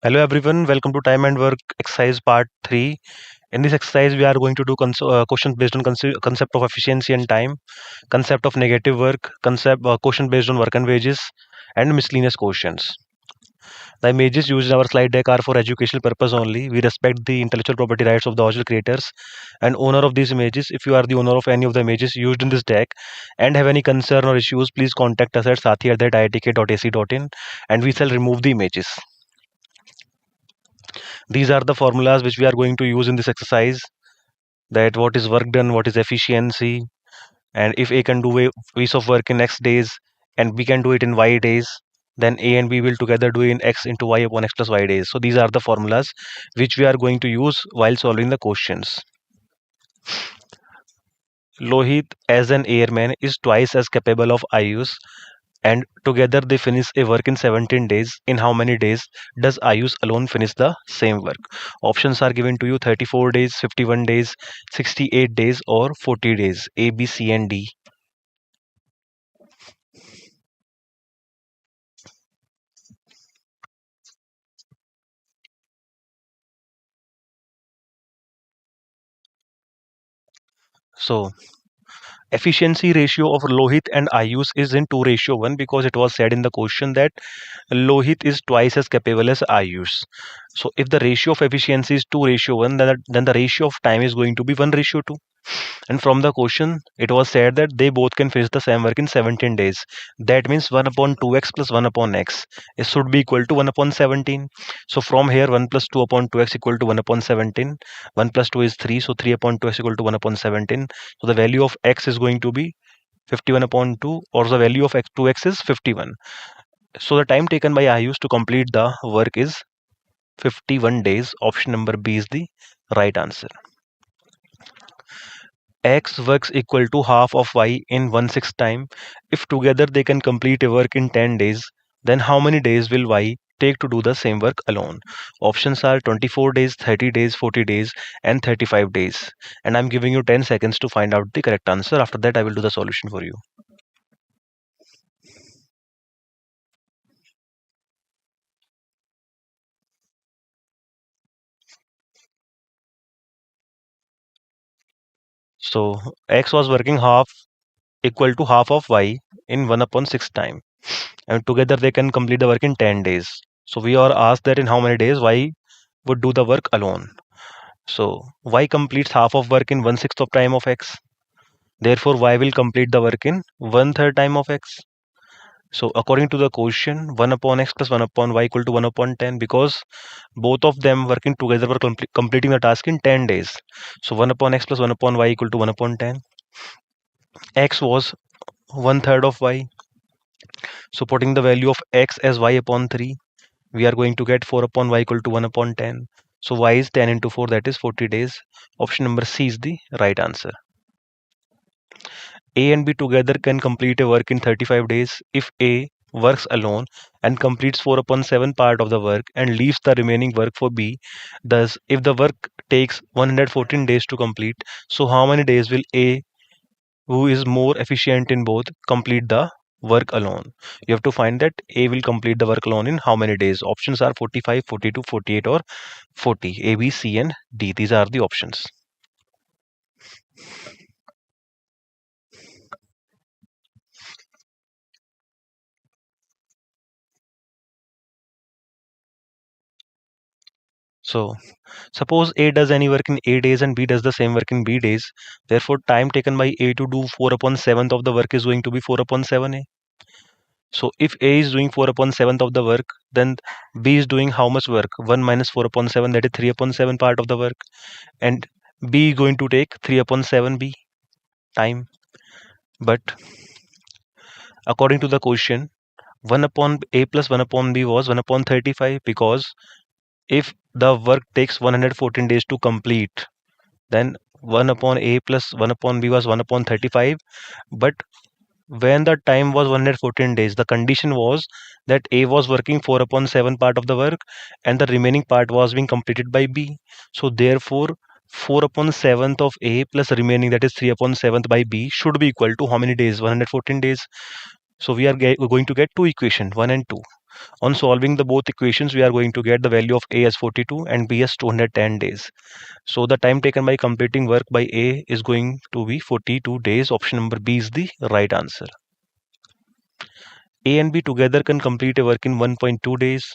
Hello everyone, welcome to Time and Work exercise part 3. In this exercise, we are going to do questions based on concept of efficiency and time, concept of negative work, concept question based on work and wages, and miscellaneous questions. The images used in our slide deck are for educational purpose only. We respect the intellectual property rights of the original creators and owner of these images. If you are the owner of any of the images used in this deck and have any concern or issues, please contact us at sathi@iitk.ac.in and we shall remove the images. These are the formulas which we are going to use in this exercise, that what is work done, what is efficiency, and if A can do a piece of work in X days and B can do it in Y days, then A and B will together do in X into Y upon X plus Y days. So these are the formulas which we are going to use while solving the questions. Lohit as an airman is twice as capable of Ayush, and together they finish a work in 17 days. In how many days does Ayush alone finish the same work? Options are given to you: 34 days, 51 days, 68 days, or 40 days. A, B, C, and D. So, efficiency ratio of Lohit and Ayush is in 2:1 because it was said in the question that Lohit is twice as capable as Ayush. So, if the ratio of efficiency is 2:1, then the ratio of time is going to be 1:2. And from the question, it was said that they both can finish the same work in 17 days. That means 1 upon 2x plus 1 upon x. It should be equal to 1 upon 17. So from here, 1 plus 2 upon 2x equal to 1 upon 17. 1 plus 2 is 3. So 3 upon 2x equal to 1 upon 17. So the value of x is going to be 51 upon 2, or the value of 2x is 51. So the time taken by Ayush to complete the work is 51 days. Option number B is the right answer. X works equal to half of Y in 1/6 time. If together they can complete a work in 10 days, then how many days will Y take to do the same work alone? Options are 24 days, 30 days, 40 days, and 35 days. And I'm giving you 10 seconds to find out the correct answer. After that, I will do the solution for you. So X was working half equal to half of Y in 1/6 time. And together they can complete the work in 10 days. So we are asked that in how many days Y would do the work alone. So Y completes half of work in 1/6 of time of X. Therefore, Y will complete the work in 1/3 time of X. So according to the question, 1 upon X plus 1 upon Y equal to 1 upon 10, because both of them working together were completing the task in 10 days. So 1 upon X plus 1 upon Y equal to 1 upon 10. X was 1/3 of Y. So putting the value of X as Y upon 3, we are going to get 4 upon Y equal to 1 upon 10. So Y is 10 into 4, that is 40 days. Option number C is the right answer. A and B together can complete a work in 35 days if A works alone and completes 4 upon 7 part of the work and leaves the remaining work for B. Thus, if the work takes 114 days to complete, so how many days will A, who is more efficient in both, complete the work alone? You have to find that A will complete the work alone in how many days. Options are 45, 42, 48, or 40. A, B, C, and D. These are the options. So suppose A does any work in A days and B does the same work in B days. Therefore, time taken by A to do 4 upon 7th of the work is going to be 4 upon 7A. So if A is doing 4 upon 7th of the work, then B is doing how much work? 1 minus 4 upon 7, that is 3 upon 7 part of the work. And B is going to take 3 upon 7B time. But according to the question, 1 upon A plus 1 upon B was 1 upon 35, because if the work takes 114 days to complete, then 1 upon A plus 1 upon B was 1 upon 35. But when the time was 114 days, the condition was that A was working 4 upon 7 part of the work and the remaining part was being completed by B. So therefore, 4 upon 7th of A plus remaining, that is 3 upon 7th by B, should be equal to how many days? 114 days. So we are going to get two equations, 1 and 2. On solving the both equations, we are going to get the value of A as 42 and B as 210 days. So the time taken by completing work by A is going to be 42 days. Option number B is the right answer. A and B together can complete a work in 1.2 days.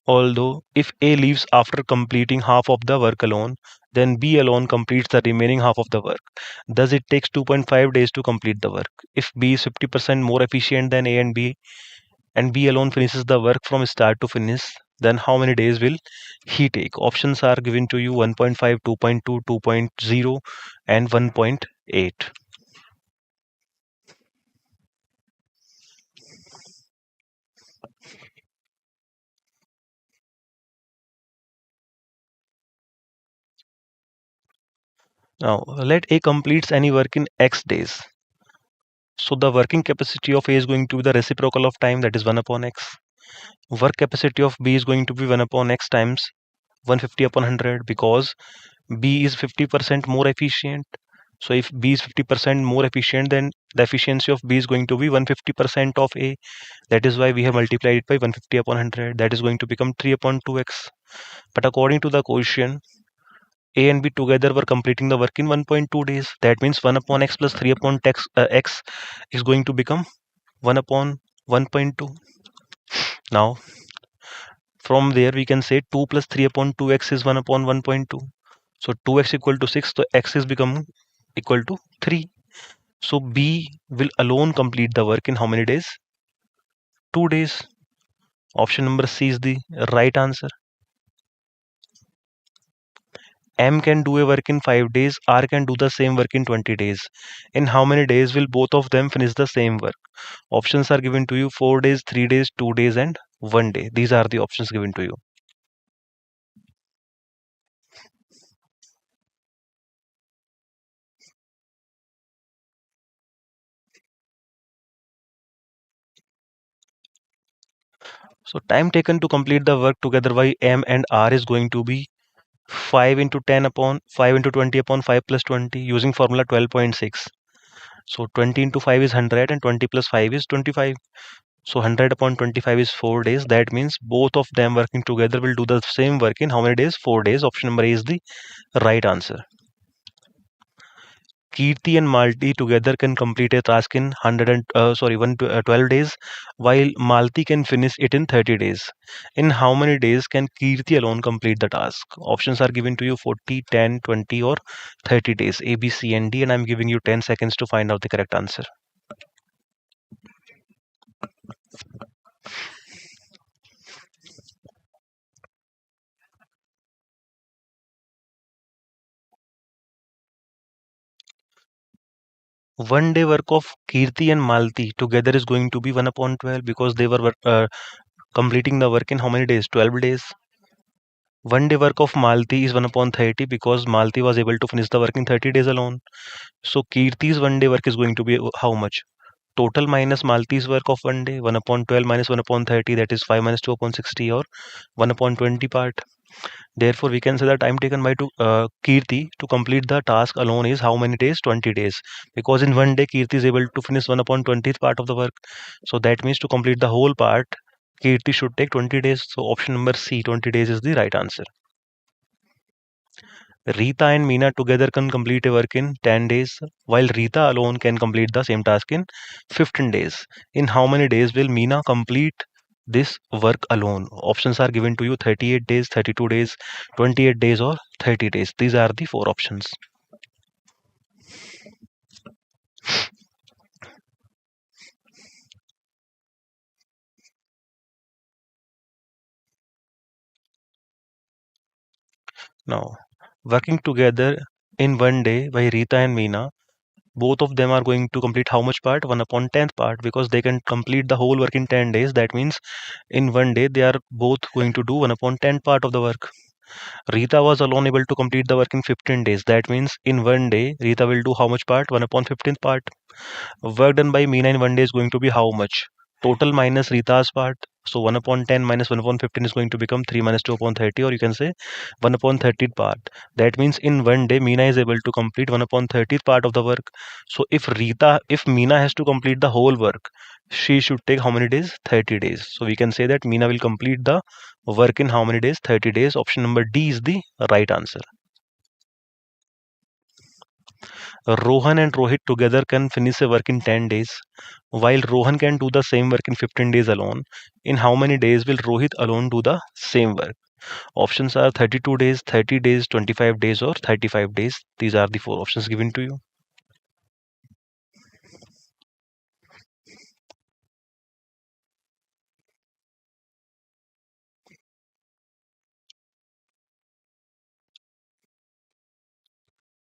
Although, if A leaves after completing half of the work alone, then B alone completes the remaining half of the work. Thus, it takes 2.5 days to complete the work. If B is 50% more efficient than A and B alone finishes the work from start to finish, then how many days will he take? Options are given to you: 1.5, 2.2, 2.0, and 1.8. Now, let A completes any work in X days. So the working capacity of A is going to be the reciprocal of time, that is 1 upon X. Work capacity of B is going to be 1 upon X times 150 upon 100, because B is 50% more efficient. So if B is 50% more efficient, then the efficiency of B is going to be 150% of A. That is why we have multiplied it by 150 upon 100. That is going to become 3 upon 2x. But according to the question, A and B together were completing the work in 1.2 days. That means 1 upon x plus 3 upon x is going to become 1 upon 1.2. Now, from there we can say 2 plus 3 upon 2x is 1 upon 1.2. So 2x equal to 6, so x is become equal to 3. So B will alone complete the work in how many days? 2 days. Option number C is the right answer. M can do a work in 5 days, R can do the same work in 20 days. In how many days will both of them finish the same work? Options are given to you: 4 days, 3 days, 2 days, and 1 day. These are the options given to you. So time taken to complete the work together by M and R is going to be 5 into 10 upon 5 into 20 upon 5 plus 20 using formula 12.6. So 20 into 5 is 100 and 20 plus 5 is 25. So 100 upon 25 is 4 days. That means both of them working together will do the same work in how many days? 4 days. Option number A is the right answer. Kirti and Malti together can complete a task in 12 days, while Malti can finish it in 30 days. In how many days can Kirti alone complete the task? Options are given to you: 40, 10, 20, or 30 days. A, B, C, and D, and I'm giving you 10 seconds to find out the correct answer. One day work of Kirti and Malti together is going to be 1 upon 12, because they were completing the work in how many days? 12 days. One day work of Malti is 1 upon 30, because Malti was able to finish the work in 30 days alone. So Kirti's one day work is going to be how much? Total minus Malti's work of one day, 1 upon 12 minus 1 upon 30, that is 5 minus 2 upon 60, or 1 upon 20 part. Therefore, we can say the time taken by Kirti to complete the task alone is how many days? 20 days. Because in one day, Kirti is able to finish 1 upon 20th part of the work. So that means to complete the whole part, Kirti should take 20 days. So option number C, 20 days, is the right answer. Rita and Meena together can complete a work in 10 days, while Rita alone can complete the same task in 15 days. In how many days will Meena complete this work alone? Options are given to you: 38 days, 32 days, 28 days, or 30 days. These are the four options. Now, working together in one day by Rita and Meena, both of them are going to complete how much part? 1 upon 10th part, because they can complete the whole work in 10 days. That means in one day they are both going to do 1 upon 10th part of the work. Rita was alone able to complete the work in 15 days. That means in one day Rita will do how much part? 1 upon 15th part. Work done by Meena in one day is going to be how much? Total minus Rita's part. So 1 upon 10 minus 1 upon 15 is going to become 3 minus 2 upon 30, or you can say 1 upon 30th part. That means in one day Meena is able to complete 1 upon 30th part of the work. So if Meena has to complete the whole work, she should take how many days? 30 days. So we can say that Meena will complete the work in how many days? 30 days. Option number D is the right answer. Rohan and Rohit together can finish a work in 10 days, while Rohan can do the same work in 15 days alone. In how many days will Rohit alone do the same work? Options are 32 days, 30 days, 25 days, or 35 days. These are the four options given to you.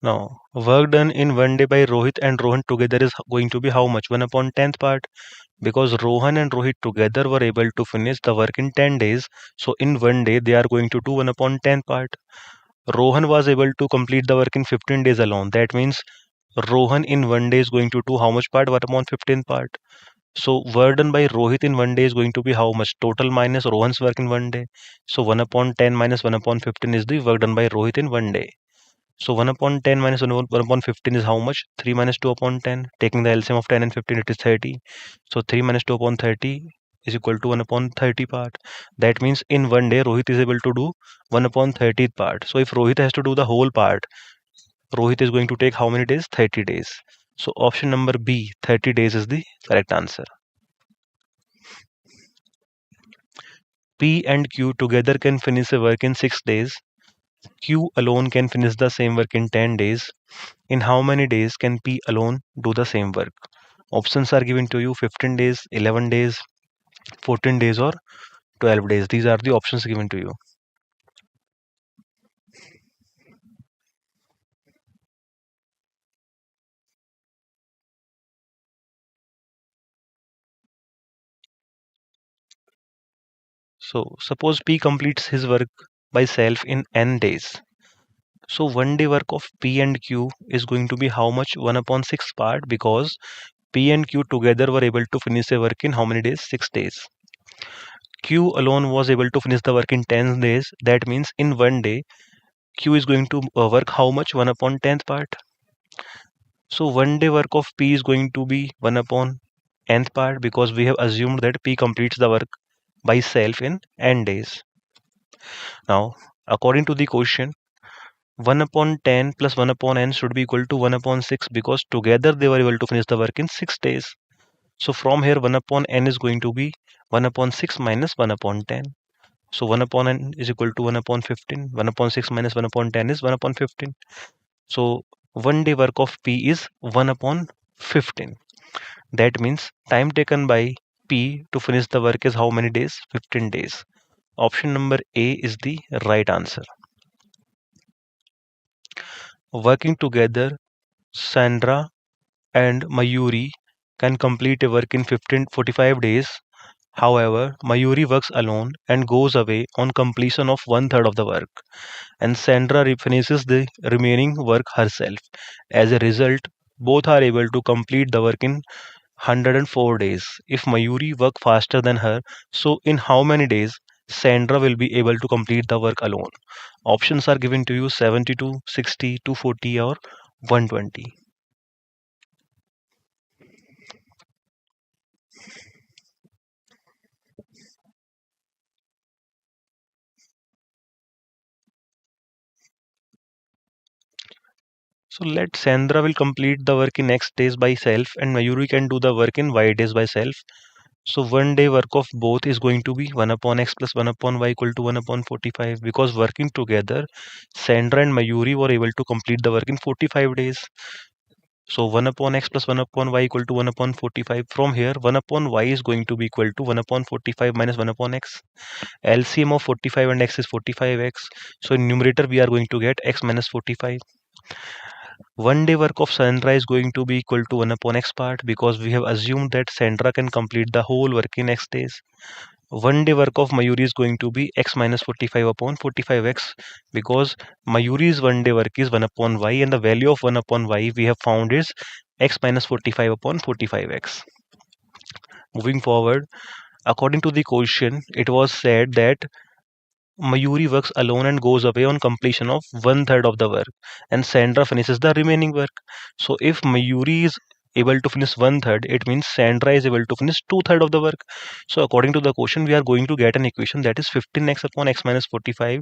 Now, work done in one day by Rohit and Rohan together is going to be how much? 1 upon 10th part. Because Rohan and Rohit together were able to finish the work in 10 days. So in one day, they are going to do 1 upon 10th part. Rohan was able to complete the work in 15 days alone. That means Rohan in one day is going to do how much part? 1 upon 15th part. So work done by Rohit in one day is going to be how much? Total minus Rohan's work in one day. So 1 upon 10 minus 1 upon 15 is the work done by Rohit in one day. So 1 upon 10 minus 1 upon 15 is how much? 3 minus 2 upon 10. Taking the LCM of 10 and 15, it is 30. So 3 minus 2 upon 30 is equal to 1 upon 30 part. That means in one day, Rohit is able to do 1 upon 30th part. So if Rohit has to do the whole part, Rohit is going to take how many days? 30 days. So option number B, 30 days is the correct answer. P and Q together can finish a work in 6 days. Q alone can finish the same work in 10 days. In how many days can P alone do the same work? Options are given to you: 15 days, 11 days, 14 days, or 12 days. These are the options given to you. So, suppose P completes his work by self in n days. So, one day work of P and Q is going to be how much? 1 upon 6 part, because P and Q together were able to finish a work in how many days? 6 days. Q alone was able to finish the work in 10 days. That means in one day, Q is going to work how much? 1 upon 10th part. So one day work of P is going to be 1 upon nth part, because we have assumed that P completes the work by self in n days. Now, according to the question, 1 upon 10 plus 1 upon n should be equal to 1 upon 6, because together they were able to finish the work in 6 days. So from here 1 upon n is going to be 1 upon 6 minus 1 upon 10. So 1 upon n is equal to 1 upon 15. 1 upon 6 minus 1 upon 10 is 1 upon 15. So one day work of P is 1 upon 15. That means time taken by P to finish the work is how many days? 15 days. Option number A is the right answer. Working together, Sandra and Mayuri can complete a work in 45 days. However, Mayuri works alone and goes away on completion of one third of the work, and Sandra finishes the remaining work herself. As a result, both are able to complete the work in 104 days. If Mayuri work faster than her, so in how many days Sandra will be able to complete the work alone? Options are given to you: 72, 60, 240, or 120. So let Sandra will complete the work in X days by self, and Mayuri can do the work in Y days by self. So one day work of both is going to be 1 upon X plus 1 upon Y equal to 1 upon 45, because working together, Sandra and Mayuri were able to complete the work in 45 days. So 1 upon X plus 1 upon Y equal to 1 upon 45. From here, 1 upon Y is going to be equal to 1 upon 45 minus 1 upon X. LCM of 45 and X is 45X. So in numerator, we are going to get X minus 45. One day work of Sandra is going to be equal to 1 upon X part, because we have assumed that Sandra can complete the whole work in X days. One day work of Mayuri is going to be X minus 45 upon 45X, because Mayuri's one day work is 1 upon Y, and the value of 1 upon Y we have found is X minus 45 upon 45X. Moving forward, according to the question, it was said that Mayuri works alone and goes away on completion of one third of the work, and Sandra finishes the remaining work. So if Mayuri is able to finish one third, it means Sandra is able to finish two-thirds of the work. So according to the question, we are going to get an equation that is 15x upon x minus 45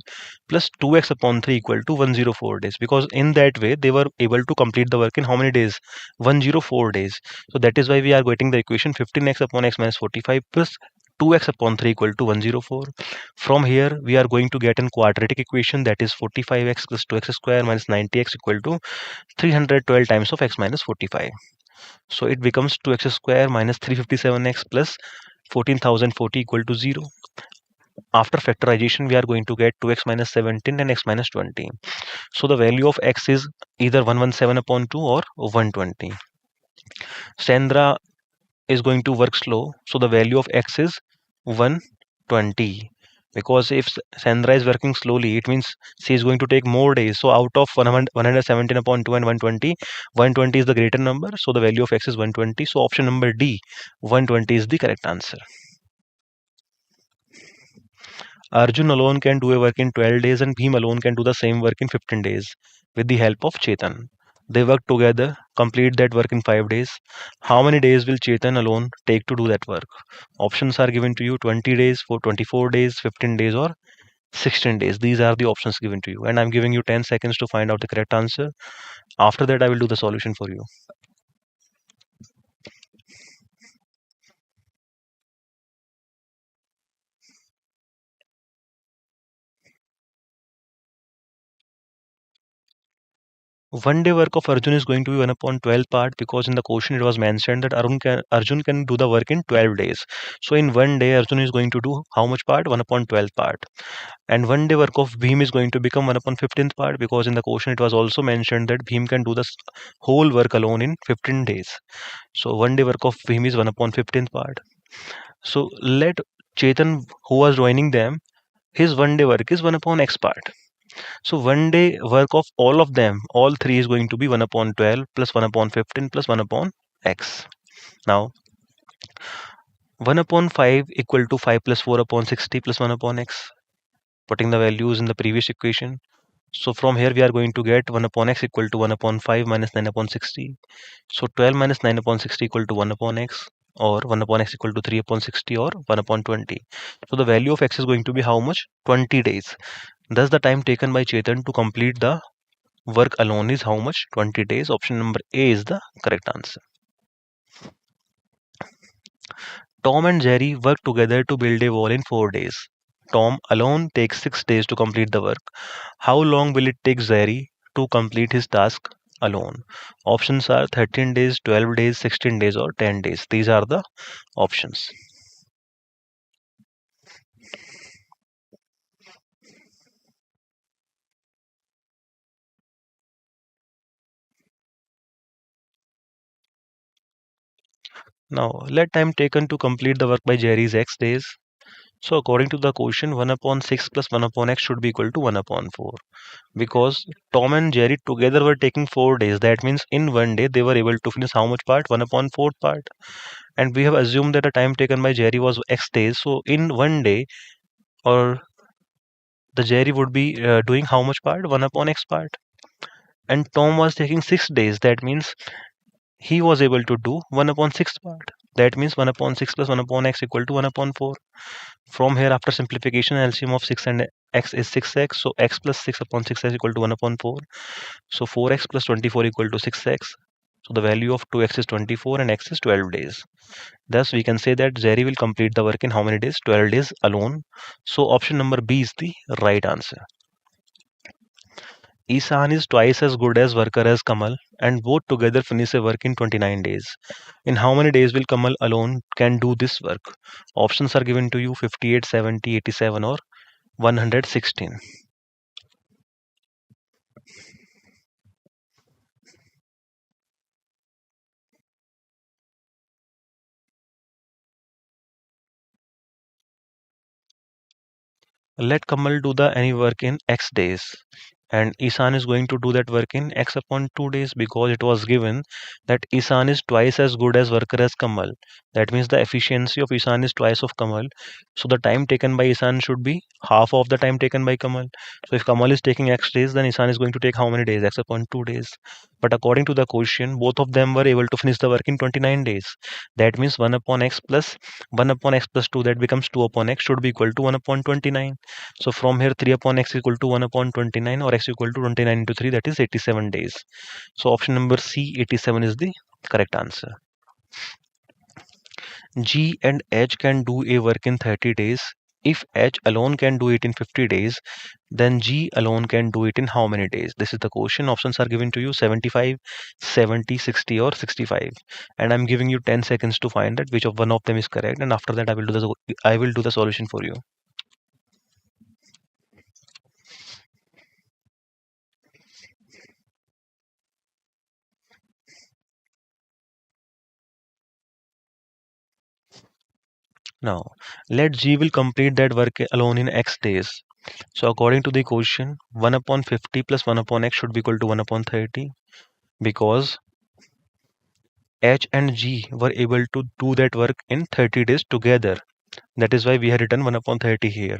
plus 2x upon 3 equal to 104 days, because in that way they were able to complete the work in how many days? 104 days. So that is why we are getting the equation 15x upon x minus 45 plus 2x upon 3 equal to 104. From here we are going to get a quadratic equation that is 45x plus 2x square minus 90x equal to 312 times of x minus 45. So it becomes 2x square minus 357x plus 14,040 equal to 0. After factorization, we are going to get 2x minus 17 and x minus 20. So the value of x is either 117 upon 2 or 120. Sandra is going to work slow, so the value of x is 120. Because if Sandra is working slowly, it means she is going to take more days. So out of 117 upon 2 and 120, 120 is the greater number. So the value of x is 120. So option number D, 120 is the correct answer. Arjun alone can do a work in 12 days and Bhim alone can do the same work in 15 days with the help of Chetan. They work together, complete that work in 5 days. How many days will Chetan alone take to do that work? Options are given to you: 20 days, for 24 days, 15 days, or 16 days. These are the options given to you, and I'm giving you 10 seconds to find out the correct answer. After that, I will do the solution for you. One day work of Arjun is going to be 1 upon 12 part, because in the question it was mentioned that Arjun can do the work in 12 days. So in one day Arjun is going to do how much part? 1 upon 12 part. And one day work of Bhim is going to become 1 upon 15th part, because in the question it was also mentioned that Bhim can do the whole work alone in 15 days. So one day work of Bhim is 1 upon 15th part. So let Chetan, who was joining them, his one day work is 1 upon x part. So one day work of all of them, all three, is going to be 1 upon 12 plus 1 upon 15 plus 1 upon x. Now 1 upon 5 equal to 5 plus 4 upon 60 plus 1 upon x. Putting the values in the previous equation. So from here we are going to get 1 upon x equal to 1 upon 5 minus 9 upon 60. So 12 minus 9 upon 60 equal to 1 upon x, or 1 upon x equal to 3 upon 60, or 1 upon 20. So the value of x is going to be how much? 20 days. Thus the time taken by Chetan to complete the work alone is how much? 20 days. Option number A is the correct answer. Tom and Jerry work together to build a wall in 4 days. Tom alone takes 6 days to complete the work. How long will it take Jerry to complete his task alone? Options are 13 days, 12 days, 16 days, or 10 days. These are the options. Now, let time taken to complete the work by Jerry is x days. So according to the question, 1 upon 6 plus 1 upon x should be equal to 1 upon 4. Because Tom and Jerry together were taking 4 days. That means in one day they were able to finish how much part? 1 upon 4 part. And we have assumed that the time taken by Jerry was x days. So in one day, or the Jerry would be doing how much part? 1 upon x part. And Tom was taking 6 days. That means he was able to do 1 upon 6 part. That means 1 upon 6 plus 1 upon x equal to 1 upon 4. From here, after simplification, LCM of 6 and x is 6x. So x plus 6 upon 6x equal to 1 upon 4. So 4x plus 24 equal to 6x. So the value of 2x is 24 and x is 12 days. Thus, we can say that Jerry will complete the work in how many days? 12 days alone. So option number B is the right answer. Ishan is twice as good as worker as Kamal, and both together finish a work in 29 days. In how many days will Kamal alone can do this work? Options are given to you: 58, 70, 87, or 116. Let Kamal do the any work in X days, and Ishan is going to do that work in X upon 2 days, because it was given that Ishan is twice as good as worker as Kamal. That means the efficiency of Ishan is twice of Kamal. So the time taken by Ishan should be half of the time taken by Kamal. So if Kamal is taking X days, then Ishan is going to take how many days? X upon 2 days. But according to the question, both of them were able to finish the work in 29 days. That means 1 upon X plus 1 upon X plus 2, that becomes 2 upon X, should be equal to 1 upon 29. So from here 3 upon X equal to 1 upon 29, or X equal to 29 into 3, that is 87 days. So option number C, 87, is the correct answer. G and H can do a work in 30 days. If H alone can do it in 50 days, then G alone can do it in how many days? This is the question. Options are given to you: 75, 70, 60, or 65. And I'm giving you 10 seconds to find that which of one of them is correct. And after that, I will do the solution for you. Now, let G will complete that work alone in X days. So according to the question, 1 upon 50 plus 1 upon X should be equal to 1 upon 30, because H and G were able to do that work in 30 days together. That is why we have written 1 upon 30 here.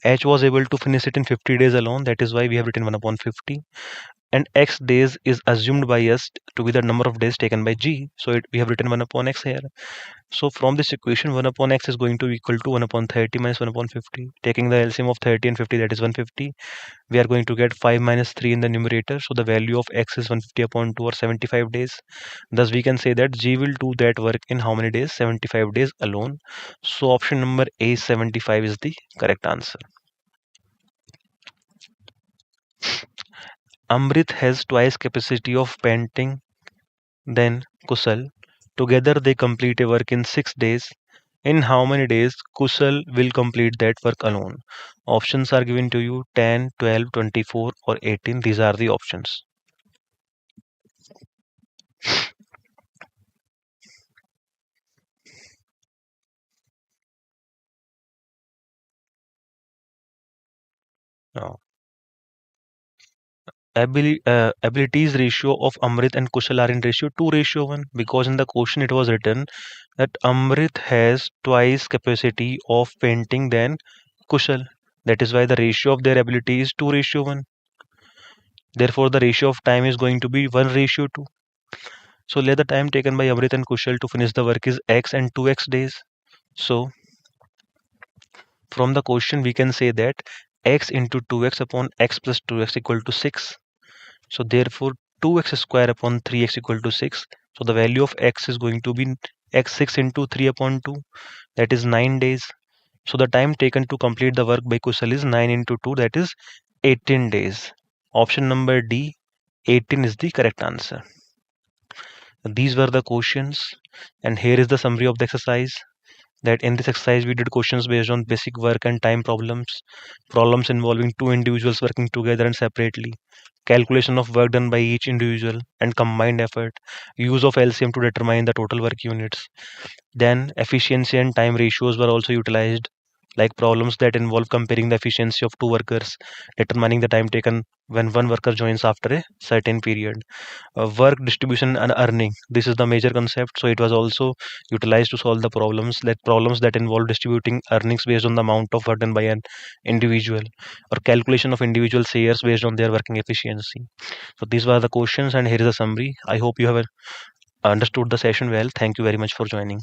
H was able to finish it in 50 days alone. That is why we have written 1 upon 50. And X days is assumed by us to be the number of days taken by G. So we have written 1 upon X here. So from this equation, 1 upon X is going to equal to 1 upon 30 minus 1 upon 50. Taking the LCM of 30 and 50, that is 150. We are going to get 5 minus 3 in the numerator. So the value of X is 150 upon 2, or 75 days. Thus we can say that G will do that work in how many days? 75 days alone. So option number A, 75, is the correct answer. Amrit has twice capacity of painting than Kusal. Together they complete a work in 6 days. In how many days Kusal will complete that work alone? Options are given to you: 10, 12, 24, or 18. These are the options. Now, abilities ratio of Amrit and Kushal are in ratio 2:1, because in the question it was written that Amrit has twice capacity of painting than Kushal. That is why the ratio of their ability is 2:1. Therefore, the ratio of time is going to be 1:2. So let the time taken by Amrit and Kushal to finish the work is X and 2X days. So from the question we can say that X into 2X upon X plus 2X equal to 6. So therefore 2x square upon 3x equal to 6. So the value of x is going to be x6 into 3 upon 2. That is 9 days. So the time taken to complete the work by Kusal is 9 into 2. That is 18 days. Option number D, 18, is the correct answer. These were the questions, and here is the summary of the exercise. That in this exercise we did questions based on basic work and time problems involving two individuals working together and separately, calculation of work done by each individual and combined effort, use of LCM to determine the total work units. Then efficiency and time ratios were also utilized, like problems that involve comparing the efficiency of two workers, determining the time taken when one worker joins after a certain period. Work distribution and earning, this is the major concept, so it was also utilized to solve the problems that involve distributing earnings based on the amount of work done by an individual, or calculation of individual shares based on their working efficiency. So these were the questions, and here is a summary. I hope you have understood the session well. Thank you very much for joining.